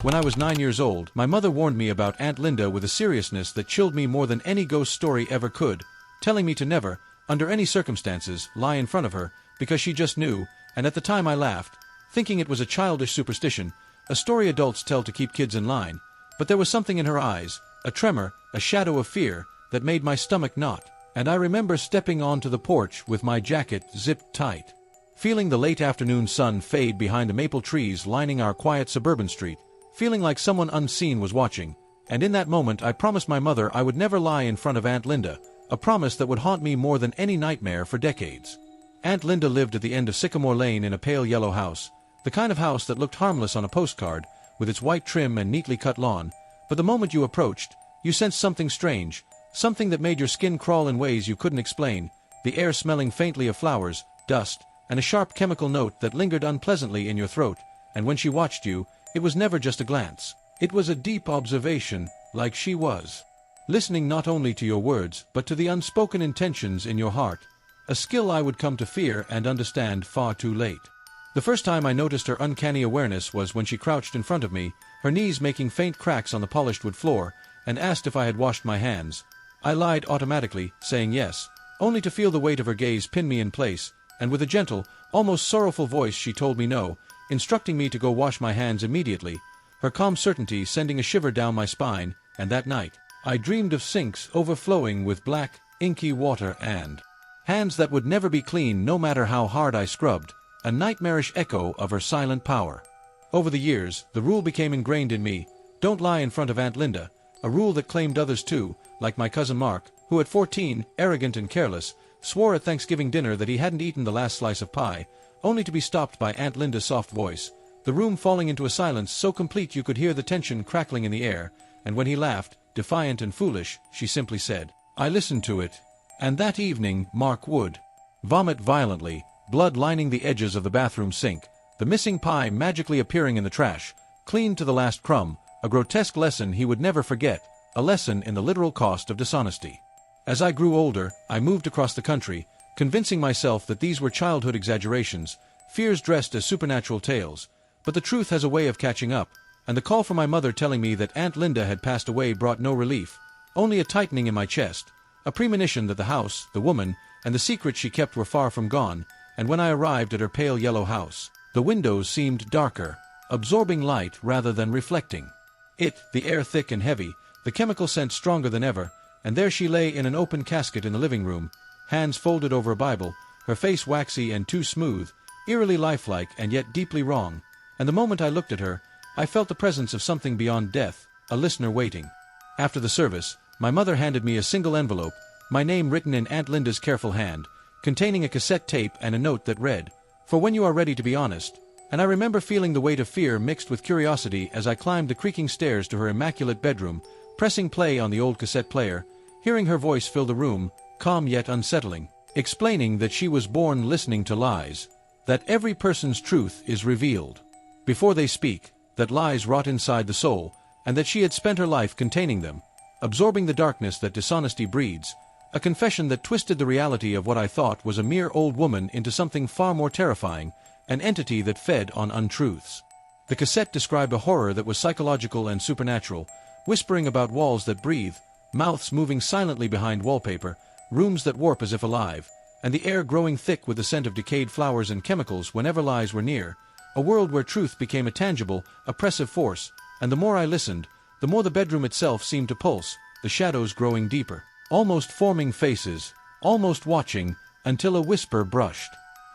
When I was 9 years old, my mother warned me about Aunt Linda with a seriousness that chilled me more than any ghost story ever could, telling me to never, under any circumstances, lie in front of her, because she just knew, and at the time I laughed, thinking it was a childish superstition, a story adults tell to keep kids in line, but there was something in her eyes, a tremor, a shadow of fear, that made my stomach knot, and I remember stepping onto the porch with my jacket zipped tight. Feeling the late afternoon sun fade behind the maple trees lining our quiet suburban street, feeling like someone unseen was watching, and in that moment I promised my mother I would never lie in front of Aunt Linda, a promise that would haunt me more than any nightmare for decades. Aunt Linda lived at the end of Sycamore Lane in a pale yellow house, the kind of house that looked harmless on a postcard, with its white trim and neatly cut lawn, but the moment you approached, you sensed something strange, something that made your skin crawl in ways you couldn't explain, the air smelling faintly of flowers, dust, and a sharp chemical note that lingered unpleasantly in your throat, and when she watched you, it was never just a glance. It was a deep observation, like she was listening not only to your words, but to the unspoken intentions in your heart, a skill I would come to fear and understand far too late. The first time I noticed her uncanny awareness was when she crouched in front of me, her knees making faint cracks on the polished wood floor, and asked if I had washed my hands. I lied automatically, saying yes, only to feel the weight of her gaze pin me in place, and with a gentle, almost sorrowful voice she told me no, instructing me to go wash my hands immediately, her calm certainty sending a shiver down my spine, and that night, I dreamed of sinks overflowing with black, inky water and hands that would never be clean no matter how hard I scrubbed, a nightmarish echo of her silent power. Over the years, the rule became ingrained in me, don't lie in front of Aunt Linda, a rule that claimed others too, like my cousin Mark, who at 14, arrogant and careless, swore at Thanksgiving dinner that he hadn't eaten the last slice of pie, only to be stopped by Aunt Linda's soft voice, the room falling into a silence so complete you could hear the tension crackling in the air, and when he laughed, defiant and foolish, she simply said, I listened to it. And that evening, Mark would vomit violently, blood lining the edges of the bathroom sink, the missing pie magically appearing in the trash, cleaned to the last crumb, a grotesque lesson he would never forget, a lesson in the literal cost of dishonesty. As I grew older, I moved across the country, convincing myself that these were childhood exaggerations, fears dressed as supernatural tales, but the truth has a way of catching up, and the call from my mother telling me that Aunt Linda had passed away brought no relief, only a tightening in my chest, a premonition that the house, the woman, and the secrets she kept were far from gone, and when I arrived at her pale yellow house, the windows seemed darker, absorbing light rather than reflecting it, the air thick and heavy, the chemical scent stronger than ever, and there she lay in an open casket in the living room, hands folded over a Bible, her face waxy and too smooth, eerily lifelike and yet deeply wrong, and the moment I looked at her, I felt the presence of something beyond death, a listener waiting. After the service, my mother handed me a single envelope, my name written in Aunt Linda's careful hand, containing a cassette tape and a note that read, For when you are ready to be honest, and I remember feeling the weight of fear mixed with curiosity as I climbed the creaking stairs to her immaculate bedroom, pressing play on the old cassette player, hearing her voice fill the room, calm yet unsettling, explaining that she was born listening to lies, that every person's truth is revealed before they speak, that lies rot inside the soul, and that she had spent her life containing them, absorbing the darkness that dishonesty breeds, a confession that twisted the reality of what I thought was a mere old woman into something far more terrifying, an entity that fed on untruths. The cassette described a horror that was psychological and supernatural, whispering about walls that breathe, mouths moving silently behind wallpaper, rooms that warp as if alive, and the air growing thick with the scent of decayed flowers and chemicals whenever lies were near, a world where truth became a tangible, oppressive force, and the more I listened, the more the bedroom itself seemed to pulse, the shadows growing deeper, almost forming faces, almost watching, until a whisper brushed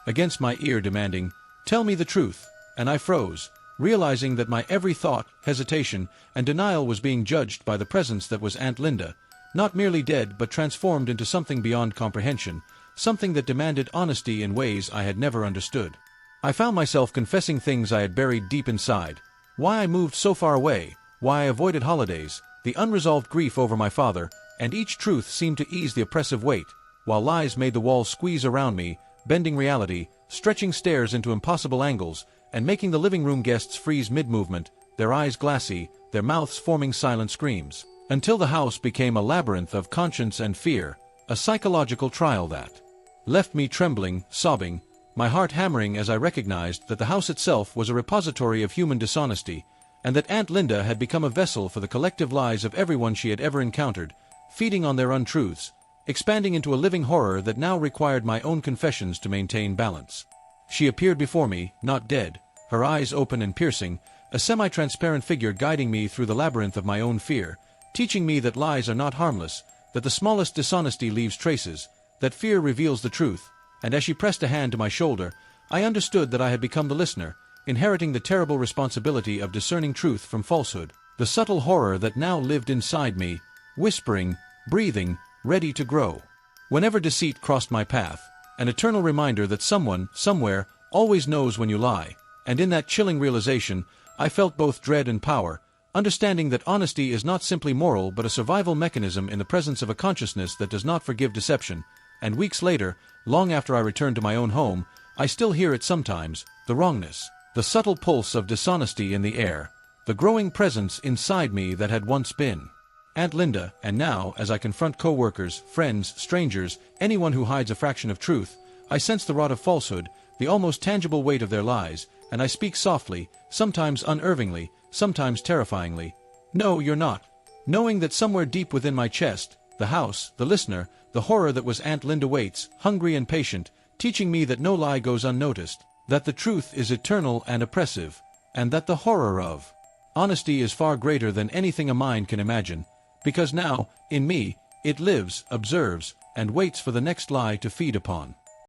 against my ear demanding, Tell me the truth, and I froze, realizing that my every thought, hesitation, and denial was being judged by the presence that was Aunt Linda, not merely dead but transformed into something beyond comprehension, something that demanded honesty in ways I had never understood. I found myself confessing things I had buried deep inside, why I moved so far away, why I avoided holidays, the unresolved grief over my father, and each truth seemed to ease the oppressive weight, while lies made the walls squeeze around me, bending reality, stretching stairs into impossible angles, and making the living room guests freeze mid-movement, their eyes glassy, their mouths forming silent screams, until the house became a labyrinth of conscience and fear, a psychological trial that left me trembling, sobbing, my heart hammering as I recognized that the house itself was a repository of human dishonesty, and that Aunt Linda had become a vessel for the collective lies of everyone she had ever encountered, feeding on their untruths, expanding into a living horror that now required my own confessions to maintain balance. She appeared before me, not dead, her eyes open and piercing, a semi-transparent figure guiding me through the labyrinth of my own fear, teaching me that lies are not harmless, that the smallest dishonesty leaves traces, that fear reveals the truth, and as she pressed a hand to my shoulder, I understood that I had become the listener, inheriting the terrible responsibility of discerning truth from falsehood, the subtle horror that now lived inside me, whispering, breathing, ready to grow. Whenever deceit crossed my path, an eternal reminder that someone, somewhere, always knows when you lie, and in that chilling realization, I felt both dread and power, understanding that honesty is not simply moral but a survival mechanism in the presence of a consciousness that does not forgive deception, and weeks later, long after I returned to my own home, I still hear it sometimes, the wrongness, the subtle pulse of dishonesty in the air, the growing presence inside me that had once been Aunt Linda, and now, as I confront co-workers, friends, strangers, anyone who hides a fraction of truth, I sense the rot of falsehood, the almost tangible weight of their lies, and I speak softly, sometimes unervingly, sometimes terrifyingly. No, you're not. Knowing that somewhere deep within my chest, the house, the listener, the horror that was Aunt Linda waits, hungry and patient, teaching me that no lie goes unnoticed, that the truth is eternal and oppressive, and that the horror of honesty is far greater than anything a mind can imagine, because now, in me, it lives, observes, and waits for the next lie to feed upon.